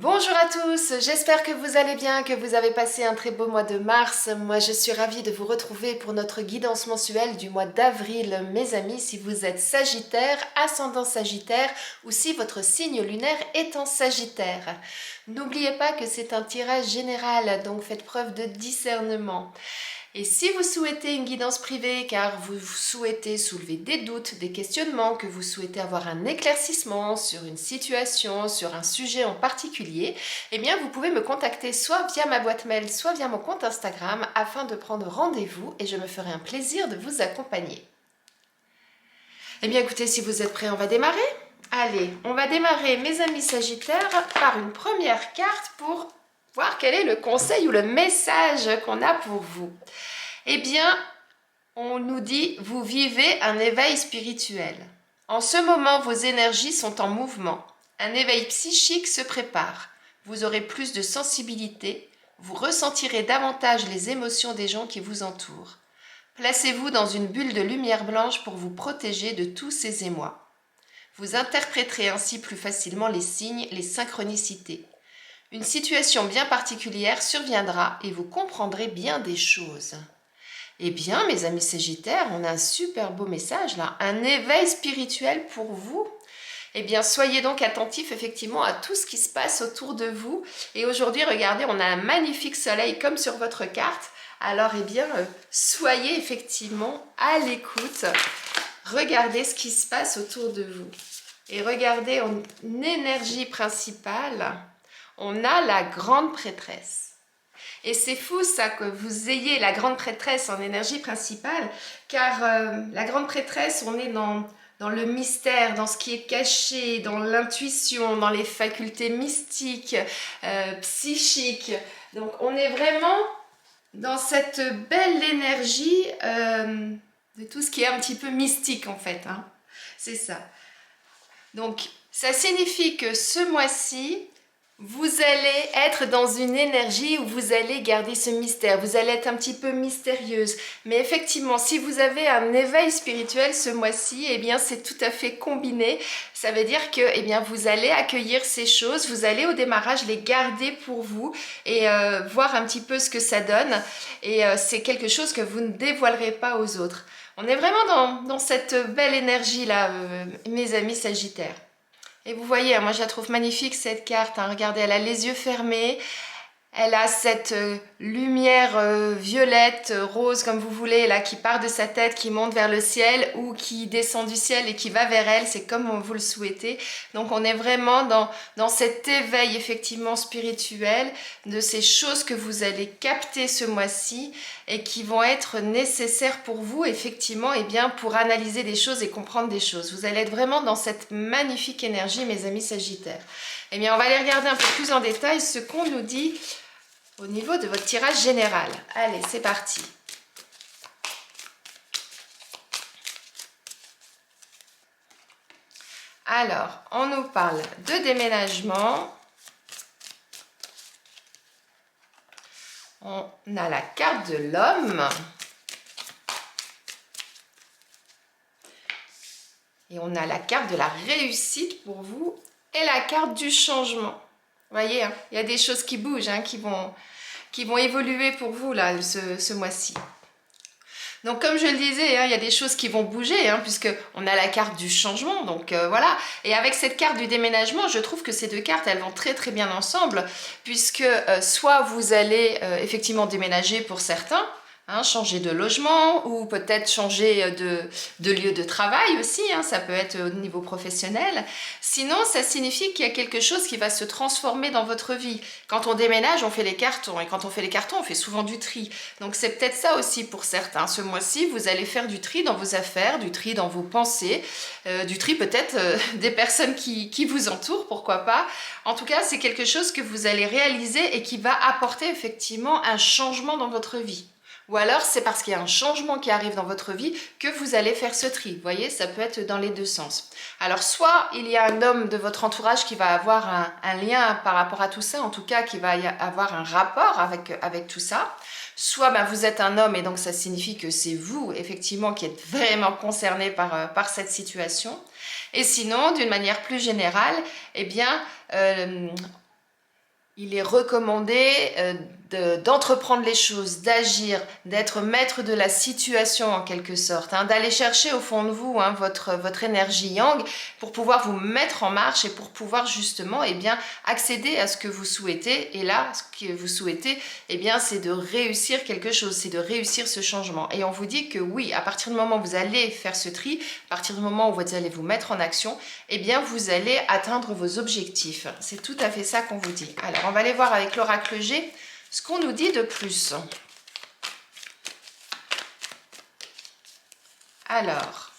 Bonjour à tous, j'espère que vous allez bien, que vous avez passé un très beau mois de mars. Moi je suis ravie de vous retrouver pour notre guidance mensuelle du mois d'avril. Mes amis, si vous êtes Sagittaire, ascendant Sagittaire ou si votre signe lunaire est en Sagittaire. N'oubliez pas que c'est un tirage général, donc faites preuve de discernement. Et si vous souhaitez une guidance privée car vous souhaitez soulever des doutes, des questionnements, que vous souhaitez avoir un éclaircissement sur une situation, sur un sujet en particulier, eh bien vous pouvez me contacter soit via ma boîte mail, soit via mon compte Instagram afin de prendre rendez-vous et je me ferai un plaisir de vous accompagner. Eh bien écoutez, si vous êtes prêts, on va démarrer. Allez, on va démarrer mes amis Sagittaires par une première carte pour voir quel est le conseil ou le message qu'on a pour vous. Eh bien, on nous dit, vous vivez un éveil spirituel. En ce moment, vos énergies sont en mouvement. Un éveil psychique se prépare. Vous aurez plus de sensibilité. Vous ressentirez davantage les émotions des gens qui vous entourent. Placez-vous dans une bulle de lumière blanche pour vous protéger de tous ces émois. Vous interpréterez ainsi plus facilement les signes, les synchronicités. Une situation bien particulière surviendra et vous comprendrez bien des choses. Eh bien, mes amis Sagittaires, on a un super beau message là, un éveil spirituel pour vous. Eh bien, soyez donc attentifs effectivement à tout ce qui se passe autour de vous. Et aujourd'hui, regardez, on a un magnifique soleil comme sur votre carte. Alors, eh bien, soyez effectivement à l'écoute. Regardez ce qui se passe autour de vous. Et regardez en énergie principale, on a la grande prêtresse. Et c'est fou ça que vous ayez la grande prêtresse en énergie principale, car la grande prêtresse, on est dans le mystère, dans ce qui est caché, dans l'intuition, dans les facultés mystiques, psychiques. Donc on est vraiment dans cette belle énergie de tout ce qui est un petit peu mystique en fait. Hein. C'est ça. Donc ça signifie que ce mois-ci, vous allez être dans une énergie où vous allez garder ce mystère, vous allez être un petit peu mystérieuse. Mais effectivement, si vous avez un éveil spirituel ce mois-ci, eh bien c'est tout à fait combiné. Ça veut dire que eh bien, vous allez accueillir ces choses, vous allez au démarrage les garder pour vous et voir un petit peu ce que ça donne. Et c'est quelque chose que vous ne dévoilerez pas aux autres. On est vraiment dans cette belle énergie-là, mes amis Sagittaires. Et vous voyez, moi je la trouve magnifique cette carte, hein. Regardez, elle a les yeux fermés, elle a cette lumière violette, rose comme vous voulez, là qui part de sa tête, qui monte vers le ciel ou qui descend du ciel et qui va vers elle, c'est comme vous le souhaitez. Donc on est vraiment dans cet éveil effectivement spirituel de ces choses que vous allez capter ce mois-ci et qui vont être nécessaires pour vous effectivement et bien pour analyser des choses et comprendre des choses. Vous allez être vraiment dans cette magnifique énergie, mes amis Sagittaires. Eh bien on va aller regarder un peu plus en détail ce qu'on nous dit au niveau de votre tirage général. Allez, c'est parti. Alors, on nous parle de déménagement. On a la carte de l'homme. Et on a la carte de la réussite pour vous. Et la carte du changement. Vous voyez, hein, il y a des choses qui bougent, hein, qui vont évoluer pour vous là ce mois-ci. Donc comme je le disais, hein, il y a des choses qui vont bouger, hein, puisqu'on a la carte du changement, donc voilà. Et avec cette carte du déménagement, je trouve que ces deux cartes, elles vont très très bien ensemble, puisque soit vous allez effectivement déménager pour certains, hein, changer de logement ou peut-être changer de lieu de travail aussi, hein, ça peut être au niveau professionnel. Sinon, ça signifie qu'il y a quelque chose qui va se transformer dans votre vie. Quand on déménage, on fait les cartons et quand on fait les cartons, on fait souvent du tri. Donc c'est peut-être ça aussi pour certains. Ce mois-ci, vous allez faire du tri dans vos affaires, du tri dans vos pensées, du tri peut-être des personnes qui vous entourent, pourquoi pas. En tout cas, c'est quelque chose que vous allez réaliser et qui va apporter effectivement un changement dans votre vie. Ou alors c'est parce qu'il y a un changement qui arrive dans votre vie que vous allez faire ce tri. Vous voyez, ça peut être dans les deux sens. Alors soit il y a un homme de votre entourage qui va avoir un lien par rapport à tout ça, en tout cas qui va avoir un rapport avec tout ça. Soit vous êtes un homme et donc ça signifie que c'est vous effectivement qui êtes vraiment concerné par cette situation. Et sinon, d'une manière plus générale, eh bien... Il est recommandé d'entreprendre les choses, d'agir, d'être maître de la situation en quelque sorte, hein, d'aller chercher au fond de vous hein, votre énergie yang pour pouvoir vous mettre en marche et pour pouvoir justement eh bien, accéder à ce que vous souhaitez. Et là, ce que vous souhaitez, eh bien, c'est de réussir quelque chose, c'est de réussir ce changement. Et on vous dit que oui, à partir du moment où vous allez faire ce tri, à partir du moment où vous allez vous mettre en action, eh bien, vous allez atteindre vos objectifs. C'est tout à fait ça qu'on vous dit. Alors, on va aller voir avec l'oracle G ce qu'on nous dit de plus. Alors,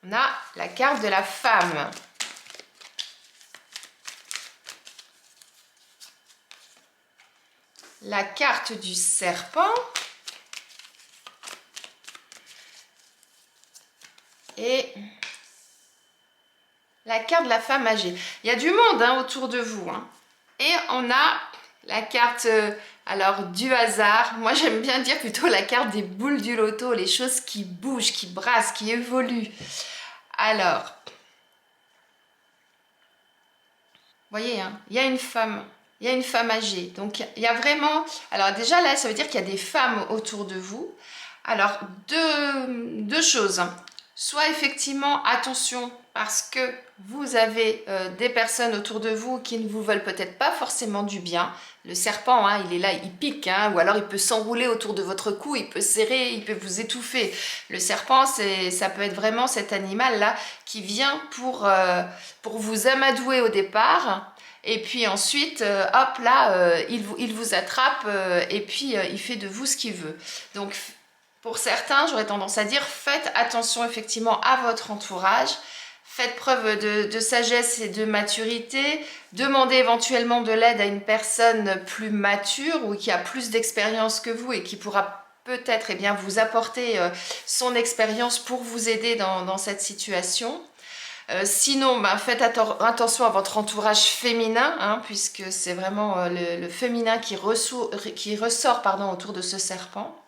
on a la carte de la femme. La carte du serpent. Et la carte de la femme âgée. Il y a du monde hein, autour de vous. Hein. Et on a la carte alors du hasard. Moi j'aime bien dire plutôt la carte des boules du loto, les choses qui bougent, qui brassent, qui évoluent. Alors, vous voyez, hein, il y a une femme. Il y a une femme âgée. Donc il y a vraiment... Alors déjà là, ça veut dire qu'il y a des femmes autour de vous. Alors, deux choses. Soit effectivement, attention, parce que vous avez des personnes autour de vous qui ne vous veulent peut-être pas forcément du bien. Le serpent, hein, il est là, il pique, hein, ou alors il peut s'enrouler autour de votre cou, il peut serrer, il peut vous étouffer. Le serpent, ça peut être vraiment cet animal-là qui vient pour vous amadouer au départ. Et puis ensuite, hop là, il vous attrape et puis il fait de vous ce qu'il veut. Donc, pour certains, j'aurais tendance à dire, faites attention effectivement à votre entourage, faites preuve de sagesse et de maturité, demandez éventuellement de l'aide à une personne plus mature ou qui a plus d'expérience que vous et qui pourra peut-être eh bien, vous apporter son expérience pour vous aider dans cette situation. Sinon, bah, faites attention à votre entourage féminin, hein, puisque c'est vraiment le féminin qui ressort pardon, autour de ce serpent.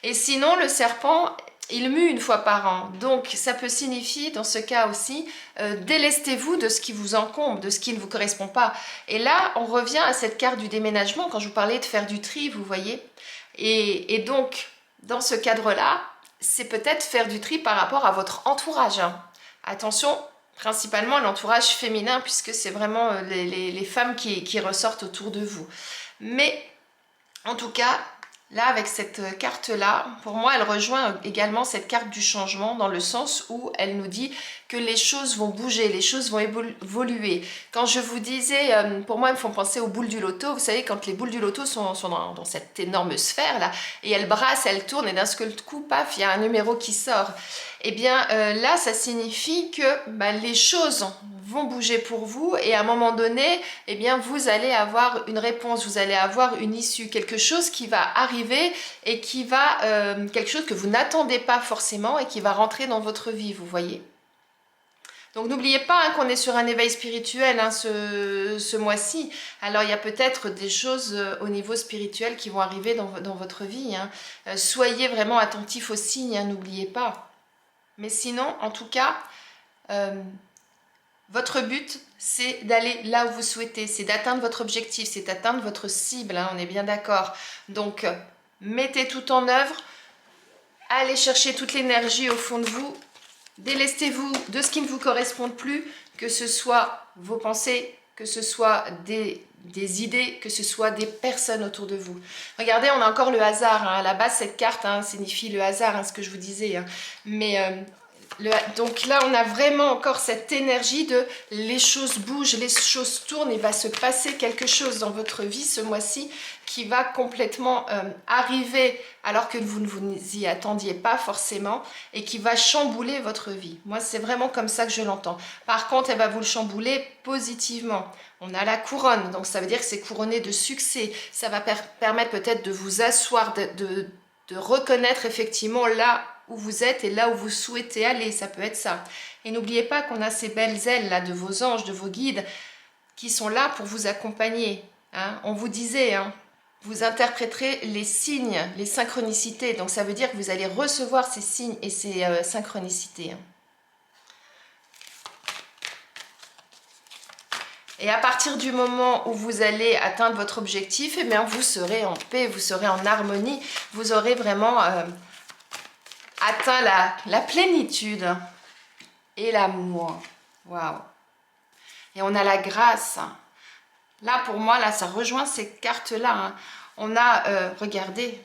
Et sinon, le serpent, il mue une fois par an. Donc, ça peut signifier, dans ce cas aussi, délestez-vous de ce qui vous encombre, de ce qui ne vous correspond pas. Et là, on revient à cette carte du déménagement, quand je vous parlais de faire du tri, vous voyez. Et donc, dans ce cadre-là, c'est peut-être faire du tri par rapport à votre entourage. Hein. Attention, principalement l'entourage féminin, puisque c'est vraiment les femmes qui ressortent autour de vous. Mais, en tout cas... Là, avec cette carte-là, pour moi, elle rejoint également cette carte du changement dans le sens où elle nous dit que les choses vont bouger, les choses vont évoluer. Quand je vous disais, pour moi, elles me font penser aux boules du loto. Vous savez, quand les boules du loto sont dans cette énorme sphère-là, et elles brassent, elles tournent, et d'un seul coup, paf, il y a un numéro qui sort. Eh bien, là, ça signifie que les choses vont bouger pour vous, et à un moment donné, eh bien, vous allez avoir une réponse, vous allez avoir une issue, quelque chose qui va arriver, et qui va, quelque chose que vous n'attendez pas forcément, et qui va rentrer dans votre vie, vous voyez. Donc n'oubliez pas hein, qu'on est sur un éveil spirituel hein, ce mois-ci. Alors il y a peut-être des choses au niveau spirituel qui vont arriver dans votre vie. Hein. Soyez vraiment attentifs aux signes, hein, n'oubliez pas. Mais sinon, en tout cas, votre but, c'est d'aller là où vous souhaitez. C'est d'atteindre votre objectif, c'est d'atteindre votre cible, hein, on est bien d'accord. Donc mettez tout en œuvre, allez chercher toute l'énergie au fond de vous. Délestez-vous de ce qui ne vous correspond plus, que ce soit vos pensées, que ce soit des idées, que ce soit des personnes autour de vous. Regardez, on a encore le hasard. Hein. À la base, cette carte hein, signifie le hasard, hein, ce que je vous disais. Hein. Mais donc là, on a vraiment encore cette énergie de les choses bougent, les choses tournent, il va se passer quelque chose dans votre vie ce mois-ci qui va complètement arriver alors que vous ne vous y attendiez pas forcément et qui va chambouler votre vie. Moi, c'est vraiment comme ça que je l'entends. Par contre, elle va vous le chambouler positivement. On a la couronne, donc ça veut dire que c'est couronné de succès. Ça va permettre peut-être de vous asseoir, de reconnaître effectivement là où vous êtes et là où vous souhaitez aller, ça peut être ça. Et n'oubliez pas qu'on a ces belles ailes là de vos anges, de vos guides qui sont là pour vous accompagner. Hein. On vous disait, hein, vous interpréterez les signes, les synchronicités, donc ça veut dire que vous allez recevoir ces signes et ces synchronicités. Hein. Et à partir du moment où vous allez atteindre votre objectif, eh bien vous serez en paix, vous serez en harmonie, vous aurez vraiment atteint la plénitude et l'amour. Waouh! Et on a la grâce. Là, pour moi, là, ça rejoint ces cartes-là. Hein. On a, regardez,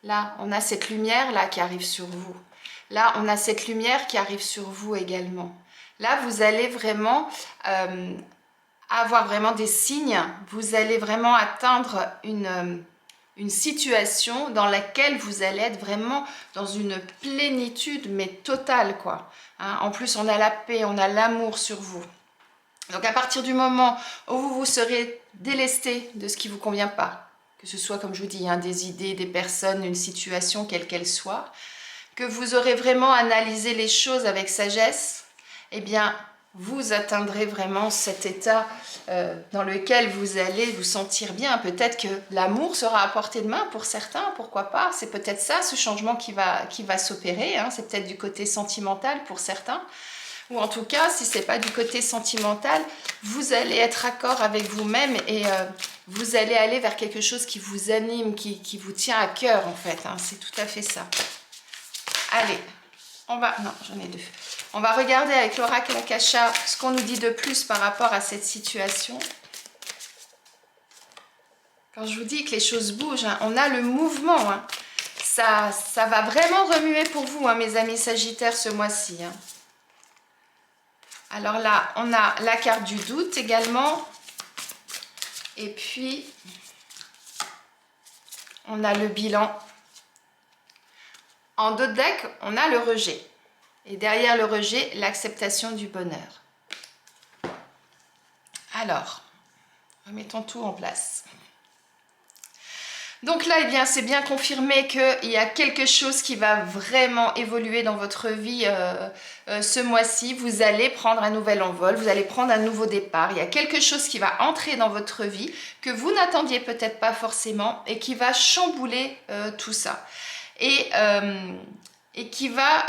là, on a cette lumière-là qui arrive sur vous. Là, on a cette lumière qui arrive sur vous également. Là, vous allez vraiment avoir vraiment des signes. Vous allez vraiment atteindre une situation dans laquelle vous allez être vraiment dans une plénitude, mais totale, quoi. Hein, en plus, on a la paix, on a l'amour sur vous. Donc, à partir du moment où vous vous serez délesté de ce qui ne vous convient pas, que ce soit, comme je vous dis, hein, des idées, des personnes, une situation, quelle qu'elle soit, que vous aurez vraiment analysé les choses avec sagesse, eh bien, vous atteindrez vraiment cet état dans lequel vous allez vous sentir bien. Peut-être que l'amour sera à portée de main pour certains, pourquoi pas. C'est peut-être ça, ce changement qui va s'opérer. Hein. C'est peut-être du côté sentimental pour certains. Ou en tout cas, si ce n'est pas du côté sentimental, vous allez être raccord avec vous-même et vous allez aller vers quelque chose qui vous anime, qui vous tient à cœur en fait. Hein. C'est tout à fait ça. Allez, on va... Non, j'en ai deux. On va regarder avec l'oracle Akasha ce qu'on nous dit de plus par rapport à cette situation. Quand je vous dis que les choses bougent, hein, on a le mouvement. Hein. Ça va vraiment remuer pour vous, hein, mes amis Sagittaires, ce mois-ci. Hein. Alors là, on a la carte du doute également. Et puis, on a le bilan. En dos de deck, on a le rejet. Et derrière le rejet, l'acceptation du bonheur. Alors, remettons tout en place. Donc là, eh bien, c'est bien confirmé qu'il y a quelque chose qui va vraiment évoluer dans votre vie ce mois-ci. Vous allez prendre un nouvel envol, vous allez prendre un nouveau départ. Il y a quelque chose qui va entrer dans votre vie que vous n'attendiez peut-être pas forcément et qui va chambouler tout ça. Et qui va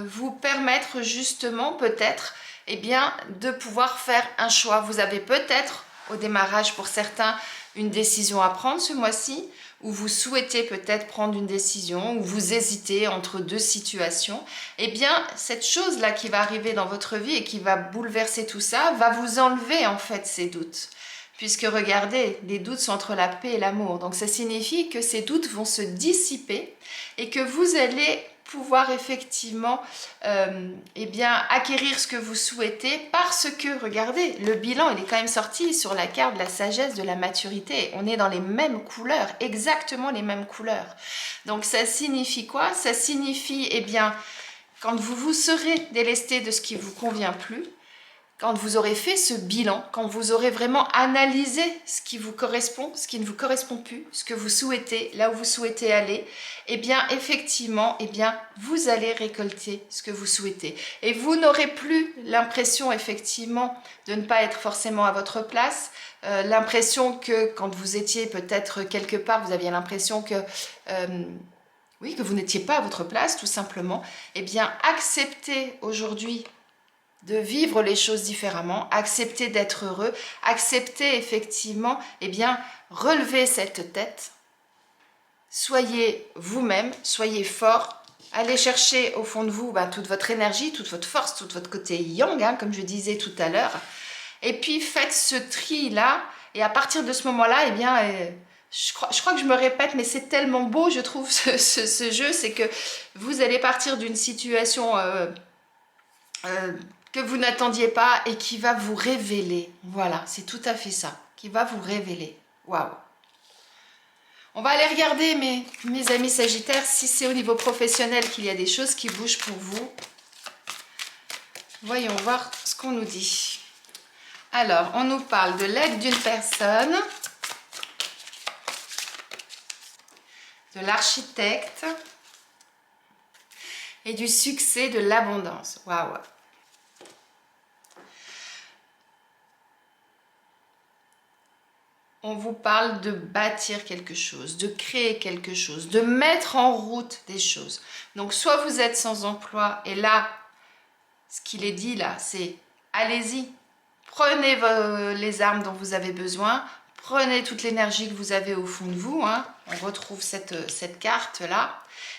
vous permettre justement peut-être eh bien, de pouvoir faire un choix. Vous avez peut-être au démarrage pour certains une décision à prendre ce mois-ci, ou vous souhaitez peut-être prendre une décision, ou vous hésitez entre deux situations. Eh bien, cette chose-là qui va arriver dans votre vie et qui va bouleverser tout ça, va vous enlever en fait ces doutes. Puisque regardez, les doutes sont entre la paix et l'amour. Donc ça signifie que ces doutes vont se dissiper et que vous allez pouvoir effectivement eh bien, acquérir ce que vous souhaitez parce que, regardez, le bilan, il est quand même sorti sur la carte de la sagesse, de la maturité. On est dans les mêmes couleurs, exactement les mêmes couleurs. Donc ça signifie quoi? Ça signifie, eh bien, quand vous vous serez délesté de ce qui ne vous convient plus, quand vous aurez fait ce bilan, quand vous aurez vraiment analysé ce qui vous correspond, ce qui ne vous correspond plus, ce que vous souhaitez, là où vous souhaitez aller, eh bien effectivement, eh bien vous allez récolter ce que vous souhaitez. Et vous n'aurez plus l'impression effectivement de ne pas être forcément à votre place, l'impression que quand vous étiez peut-être quelque part, vous aviez l'impression que... oui, que vous n'étiez pas à votre place, tout simplement. Eh bien, acceptez aujourd'hui de vivre les choses différemment, accepter d'être heureux, accepter effectivement, eh bien, relever cette tête. Soyez vous-même, soyez fort, allez chercher au fond de vous toute votre énergie, toute votre force, tout votre côté yang, hein, comme je disais tout à l'heure. Et puis faites ce tri-là, et à partir de ce moment-là, eh bien, je crois que je me répète, mais c'est tellement beau, je trouve, ce jeu, c'est que vous allez partir d'une situation... que vous n'attendiez pas et qui va vous révéler. Voilà, c'est tout à fait ça, qui va vous révéler. Waouh! On va aller regarder, mes amis Sagittaires, si c'est au niveau professionnel qu'il y a des choses qui bougent pour vous. Voyons voir ce qu'on nous dit. Alors, on nous parle de l'aide d'une personne, de l'architecte et du succès, de l'abondance. Waouh! On vous parle de bâtir quelque chose, de créer quelque chose, de mettre en route des choses. Donc, soit vous êtes sans emploi, et là, ce qu'il est dit là, c'est allez-y, Prenez les armes dont vous avez besoin. Prenez toute l'énergie que vous avez au fond de vous. Hein. On retrouve cette carte-là.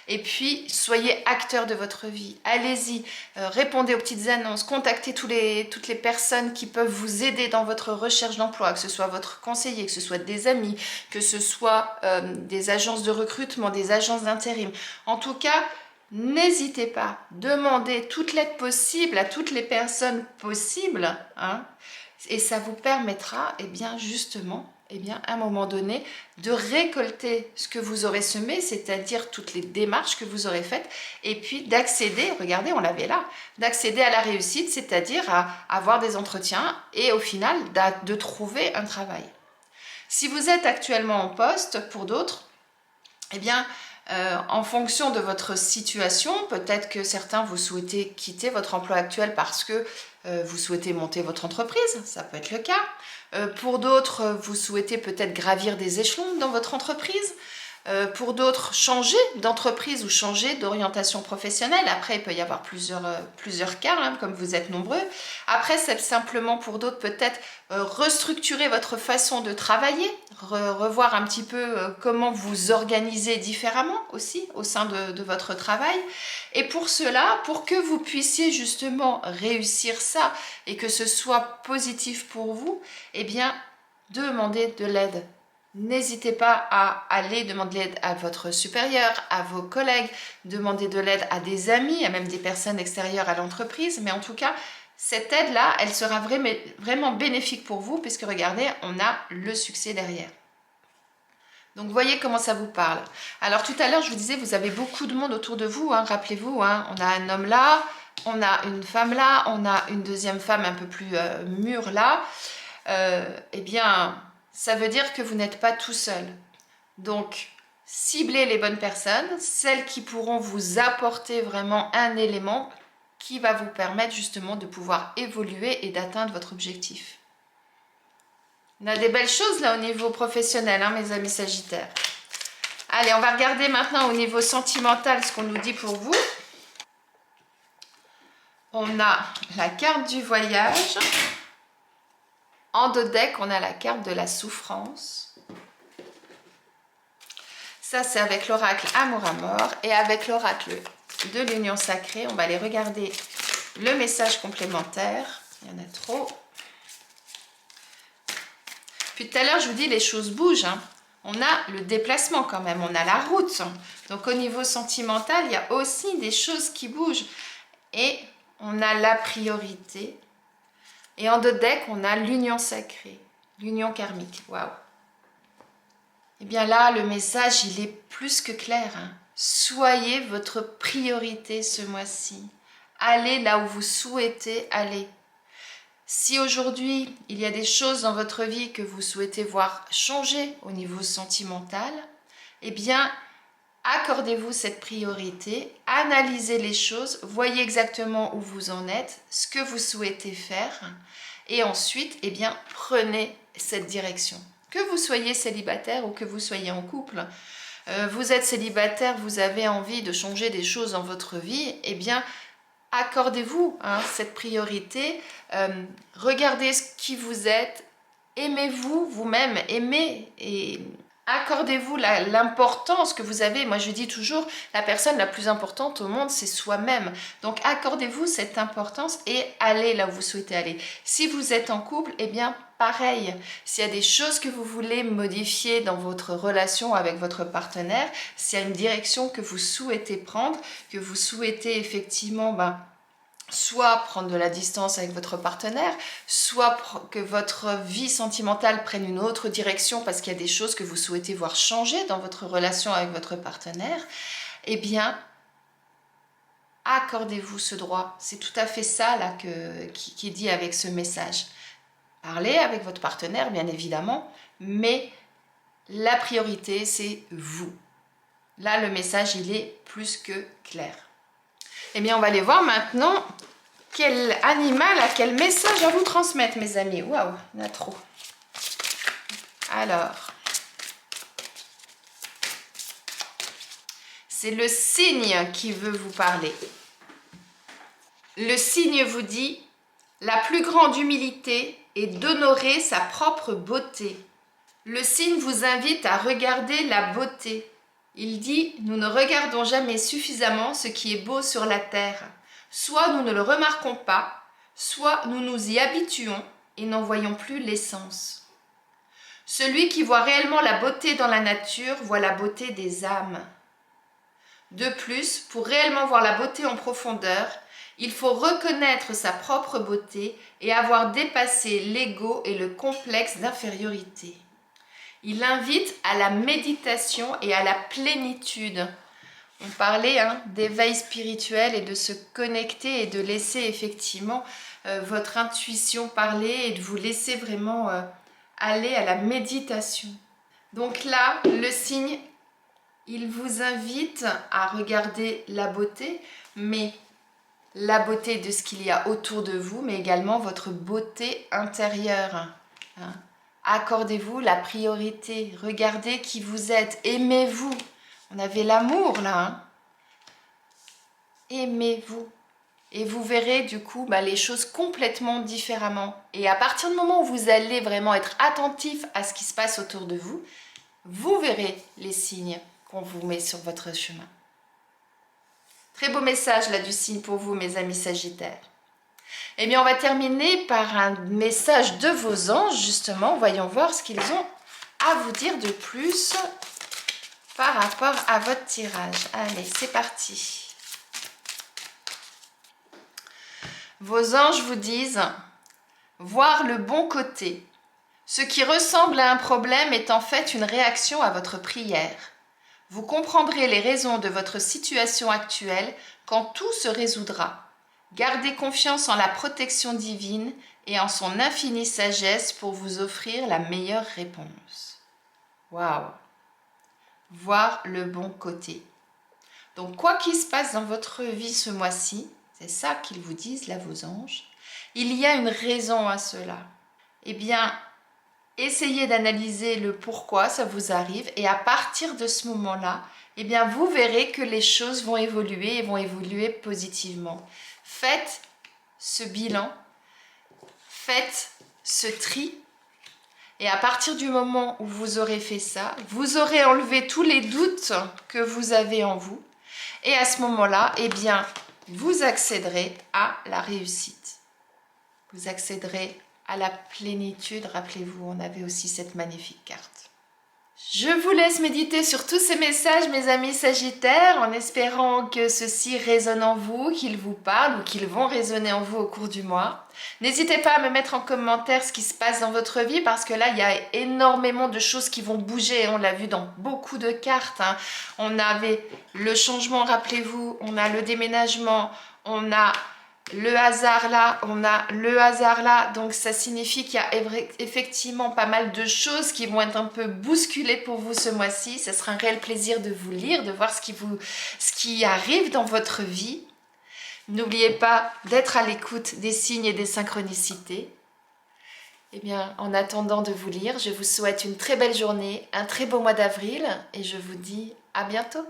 Et puis, soyez acteur de votre vie. Allez-y, répondez aux petites annonces, contactez toutes les personnes qui peuvent vous aider dans votre recherche d'emploi, que ce soit votre conseiller, que ce soit des amis, que ce soit des agences de recrutement, des agences d'intérim. En tout cas, n'hésitez pas, demandez toute l'aide possible à toutes les personnes possibles, hein, et ça vous permettra, eh bien, justement, eh bien, à un moment donné, de récolter ce que vous aurez semé, c'est-à-dire toutes les démarches que vous aurez faites, et puis d'accéder, regardez, on l'avait là, d'accéder à la réussite, c'est-à-dire à avoir des entretiens et au final, de trouver un travail. Si vous êtes actuellement en poste, pour d'autres, eh bien, en fonction de votre situation, peut-être que certains vous souhaitez quitter votre emploi actuel parce que vous souhaitez monter votre entreprise, ça peut être le cas. Pour d'autres, vous souhaitez peut-être gravir des échelons dans votre entreprise. Pour d'autres, changer d'entreprise ou changer d'orientation professionnelle. Après, il peut y avoir plusieurs cas, hein, comme vous êtes nombreux. Après, c'est simplement pour d'autres peut-être restructurer votre façon de travailler, revoir un petit peu comment vous organisez différemment aussi au sein de votre travail. Et pour cela, pour que vous puissiez justement réussir ça et que ce soit positif pour vous, eh bien, demandez de l'aide. N'hésitez pas à aller demander de l'aide à votre supérieur, à vos collègues, demander de l'aide à des amis, à même des personnes extérieures à l'entreprise. Mais en tout cas, cette aide-là, elle sera vraiment bénéfique pour vous puisque regardez, on a le succès derrière. Donc, voyez comment ça vous parle. Alors, tout à l'heure, je vous disais, vous avez beaucoup de monde autour de vous. Hein, rappelez-vous, hein, on a un homme là, on a une femme là, on a une deuxième femme un peu plus mûre là. Eh bien, ça veut dire que vous n'êtes pas tout seul. Donc, ciblez les bonnes personnes, celles qui pourront vous apporter vraiment un élément qui va vous permettre justement de pouvoir évoluer et d'atteindre votre objectif. On a des belles choses là au niveau professionnel, hein, mes amis Sagittaires. Allez, on va regarder maintenant au niveau sentimental ce qu'on nous dit pour vous. On a la carte du voyage. En dos de deck, on a la carte de la souffrance. Ça, c'est avec l'oracle Amour à mort. Et avec l'oracle de l'union sacrée, on va aller regarder le message complémentaire. Il y en a trop. Puis tout à l'heure, je vous dis, les choses bougent. Hein. On a le déplacement quand même, on a la route. Donc au niveau sentimental, il y a aussi des choses qui bougent. Et on a la priorité. Et en deux decks, on a l'union sacrée, l'union karmique. Waouh! Et bien là, le message, il est plus que clair. Hein. Soyez votre priorité ce mois-ci. Allez là où vous souhaitez aller. Si aujourd'hui, il y a des choses dans votre vie que vous souhaitez voir changer au niveau sentimental, eh bien, accordez-vous cette priorité, analysez les choses, voyez exactement où vous en êtes, ce que vous souhaitez faire, et ensuite, eh bien, prenez cette direction. Que vous soyez célibataire ou que vous soyez en couple, vous êtes célibataire, vous avez envie de changer des choses dans votre vie, eh bien, accordez-vous cette priorité, regardez ce qui vous êtes, aimez-vous vous-même, aimez et accordez-vous l'importance que vous avez. Moi, je dis toujours, la personne la plus importante au monde, c'est soi-même. Donc, accordez-vous cette importance et allez là où vous souhaitez aller. Si vous êtes en couple, eh bien, pareil. S'il y a des choses que vous voulez modifier dans votre relation avec votre partenaire, s'il y a une direction que vous souhaitez prendre, que vous souhaitez effectivement soit prendre de la distance avec votre partenaire, soit que votre vie sentimentale prenne une autre direction parce qu'il y a des choses que vous souhaitez voir changer dans votre relation avec votre partenaire, eh bien, accordez-vous ce droit. C'est tout à fait ça là qui est dit avec ce message. Parlez avec votre partenaire, bien évidemment, mais la priorité, c'est vous. Là, le message, il est plus que clair. Eh bien, on va aller voir maintenant quel animal a quel message à vous transmettre, mes amis. Waouh, il y en a trop. Alors, c'est le cygne qui veut vous parler. Le cygne vous dit La plus grande humilité est d'honorer sa propre beauté. Le signe vous invite à regarder la beauté. Il dit « Nous ne regardons jamais suffisamment ce qui est beau sur la terre. Soit nous ne le remarquons pas, soit nous nous y habituons et n'en voyons plus l'essence. Celui qui voit réellement la beauté dans la nature voit la beauté des âmes. De plus, pour réellement voir la beauté en profondeur, il faut reconnaître sa propre beauté et avoir dépassé l'ego et le complexe d'infériorité. » Il invite à la méditation et à la plénitude. On parlait d'éveil spirituel et de se connecter et de laisser effectivement votre intuition parler et de vous laisser vraiment aller à la méditation. Donc là, le signe, il vous invite à regarder la beauté, mais la beauté de ce qu'il y a autour de vous, mais également votre beauté intérieure. Accordez-vous la priorité, regardez qui vous êtes, aimez-vous. On avait l'amour là. Aimez-vous. Et vous verrez du coup les choses complètement différemment. Et à partir du moment où vous allez vraiment être attentif à ce qui se passe autour de vous, vous verrez les signes qu'on vous met sur votre chemin. Très beau message là du signe pour vous, mes amis Sagittaires. Eh bien, on va terminer par un message de vos anges, justement. Voyons voir ce qu'ils ont à vous dire de plus par rapport à votre tirage. Allez, c'est parti. Vos anges vous disent « Voir le bon côté. Ce qui ressemble à un problème est en fait une réaction à votre prière. Vous comprendrez les raisons de votre situation actuelle quand tout se résoudra. Gardez confiance en la protection divine et en son infinie sagesse pour vous offrir la meilleure réponse. » Waouh! Voir le bon côté. Donc, quoi qu'il se passe dans votre vie ce mois-ci, c'est ça qu'ils vous disent là, vos anges, il y a une raison à cela. Eh bien, essayez d'analyser le pourquoi ça vous arrive et à partir de ce moment-là, eh bien, vous verrez que les choses vont évoluer et vont évoluer positivement. Faites ce bilan, faites ce tri et à partir du moment où vous aurez fait ça, vous aurez enlevé tous les doutes que vous avez en vous et à ce moment-là, eh bien, vous accéderez à la réussite. Vous accéderez à la plénitude. Rappelez-vous, on avait aussi cette magnifique carte. Je vous laisse méditer sur tous ces messages, mes amis Sagittaires, en espérant que ceux-ci résonnent en vous, qu'ils vous parlent ou qu'ils vont résonner en vous au cours du mois. N'hésitez pas à me mettre en commentaire ce qui se passe dans votre vie, parce que là, il y a énormément de choses qui vont bouger. On l'a vu dans beaucoup de cartes. On avait le changement, rappelez-vous, on a le déménagement, on a le hasard là, on a le hasard là, donc ça signifie qu'il y a effectivement pas mal de choses qui vont être un peu bousculées pour vous ce mois-ci. Ce sera un réel plaisir de vous lire, de voir ce qui arrive dans votre vie. N'oubliez pas d'être à l'écoute des signes et des synchronicités. Eh bien, en attendant de vous lire, je vous souhaite une très belle journée, un très beau mois d'avril et je vous dis à bientôt.